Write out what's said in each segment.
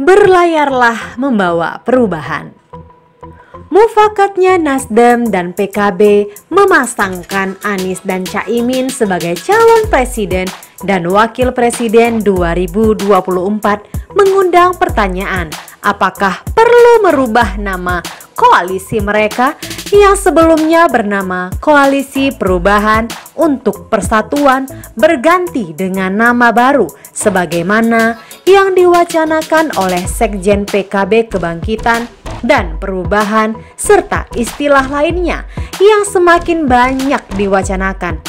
berlayarlah membawa perubahan. Mufakatnya Nasdem dan PKB memasangkan Anies dan Caimin sebagai calon presiden dan wakil presiden 2024 mengundang pertanyaan, apakah perlu merubah nama koalisi mereka yang sebelumnya bernama Koalisi Perubahan untuk Persatuan berganti dengan nama baru sebagaimana yang diwacanakan oleh Sekjen PKB Kebangkitan dan Perubahan serta istilah lainnya yang semakin banyak diwacanakan.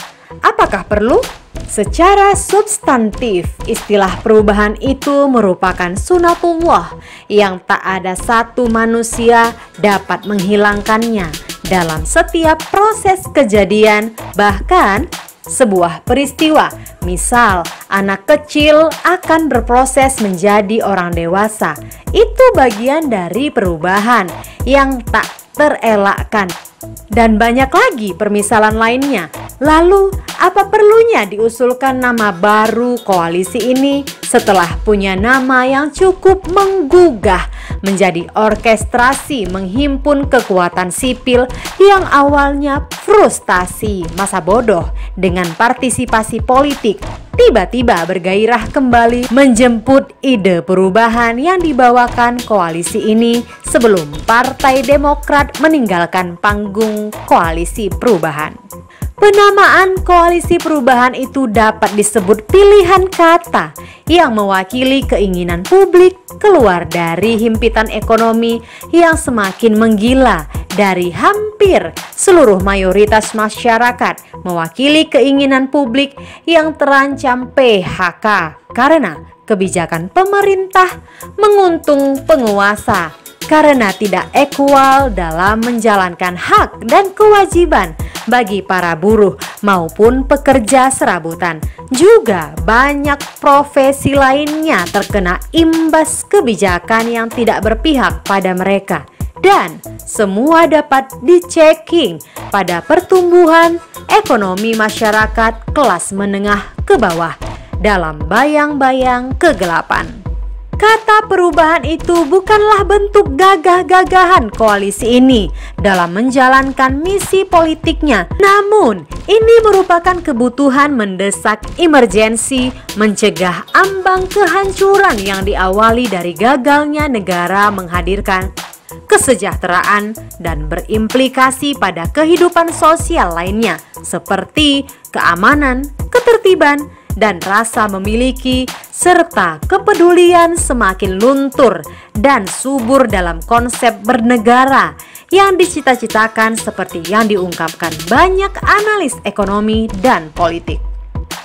Apakah perlu? Secara substantif, istilah perubahan itu merupakan sunatullah yang tak ada satu manusia dapat menghilangkannya dalam setiap proses kejadian, bahkan sebuah peristiwa. Misal, anak kecil akan berproses menjadi orang dewasa. Itu bagian dari perubahan yang tak terelakkan. Dan banyak lagi permisalan lainnya. Lalu, apa perlunya diusulkan nama baru koalisi ini setelah punya nama yang cukup menggugah menjadi orkestrasi menghimpun kekuatan sipil yang awalnya frustasi masa bodoh dengan partisipasi politik tiba-tiba bergairah kembali menjemput ide perubahan yang dibawakan koalisi ini sebelum Partai Demokrat meninggalkan panggung koalisi perubahan. Penamaan koalisi perubahan itu dapat disebut pilihan kata yang mewakili keinginan publik keluar dari himpitan ekonomi yang semakin menggila dari hampir seluruh mayoritas masyarakat, mewakili keinginan publik yang terancam PHK karena kebijakan pemerintah menguntung penguasa, karena tidak equal dalam menjalankan hak dan kewajiban bagi para buruh maupun pekerja serabutan. Juga banyak profesi lainnya terkena imbas kebijakan yang tidak berpihak pada mereka. Dan semua dapat di-checking pada pertumbuhan ekonomi masyarakat kelas menengah ke bawah dalam bayang-bayang kegelapan. Kata perubahan itu bukanlah bentuk gagah-gagahan koalisi ini dalam menjalankan misi politiknya. Namun, ini merupakan kebutuhan mendesak emergensi mencegah ambang kehancuran yang diawali dari gagalnya negara menghadirkan kesejahteraan dan berimplikasi pada kehidupan sosial lainnya seperti keamanan, ketertiban, dan rasa memiliki serta kepedulian semakin luntur dan subur dalam konsep bernegara yang dicita-citakan seperti yang diungkapkan banyak analis ekonomi dan politik.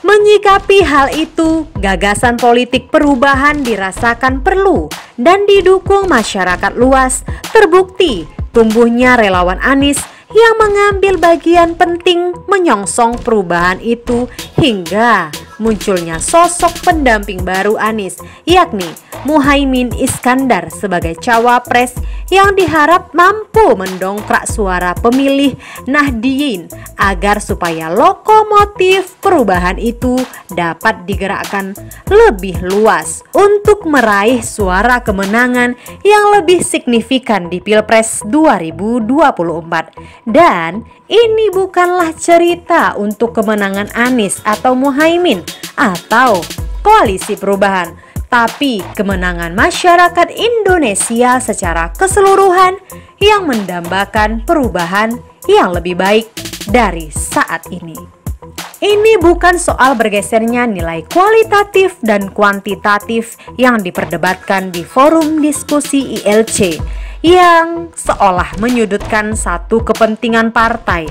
Menyikapi hal itu, gagasan politik perubahan dirasakan perlu dan didukung masyarakat luas. Terbukti tumbuhnya relawan Anies yang mengambil bagian penting menyongsong perubahan itu hingga munculnya sosok pendamping baru Anies, yakni Muhaimin Iskandar sebagai cawapres yang diharap mampu mendongkrak suara pemilih Nahdien agar supaya lokomotif perubahan itu dapat digerakkan lebih luas untuk meraih suara kemenangan yang lebih signifikan di Pilpres 2024. Dan ini bukanlah cerita untuk kemenangan Anies atau Muhaimin atau koalisi perubahan, tapi kemenangan masyarakat Indonesia secara keseluruhan yang mendambakan perubahan yang lebih baik dari saat ini. Ini bukan soal bergesernya nilai kualitatif dan kuantitatif yang diperdebatkan di forum diskusi ILC yang seolah menyudutkan satu kepentingan partai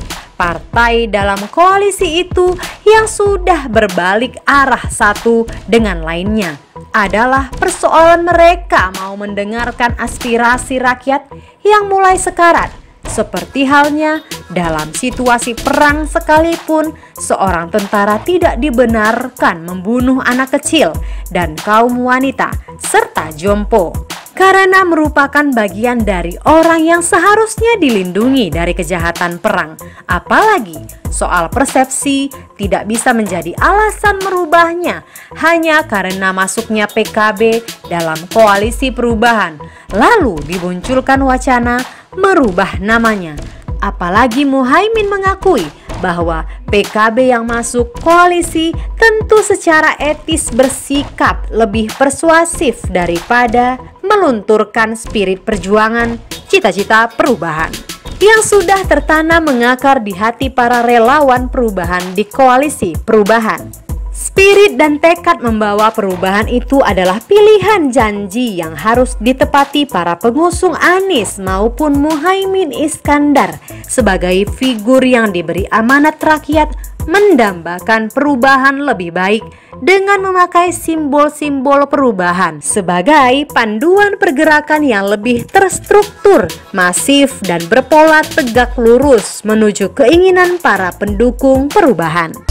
dalam koalisi itu yang sudah berbalik arah satu dengan lainnya. Adalah persoalan mereka mau mendengarkan aspirasi rakyat yang mulai sekarat. Seperti halnya dalam situasi perang sekalipun, seorang tentara tidak dibenarkan membunuh anak kecil dan kaum wanita serta jompo. karena merupakan bagian dari orang yang seharusnya dilindungi dari kejahatan perang. Apalagi soal persepsi tidak bisa menjadi alasan merubahnya hanya karena masuknya PKB dalam koalisi perubahan, lalu dimunculkan wacana merubah namanya. Apalagi Muhaimin mengakui bahwa PKB yang masuk koalisi tentu secara etis bersikap lebih persuasif daripada melunturkan spirit perjuangan cita-cita perubahan yang sudah tertanam mengakar di hati para relawan perubahan di koalisi perubahan. Spirit dan tekad membawa perubahan itu adalah pilihan janji yang harus ditepati para pengusung Anies maupun Muhaimin Iskandar sebagai figur yang diberi amanat rakyat mendambakan perubahan lebih baik dengan memakai simbol-simbol perubahan sebagai panduan pergerakan yang lebih terstruktur, masif, dan berpola tegak lurus menuju keinginan para pendukung perubahan.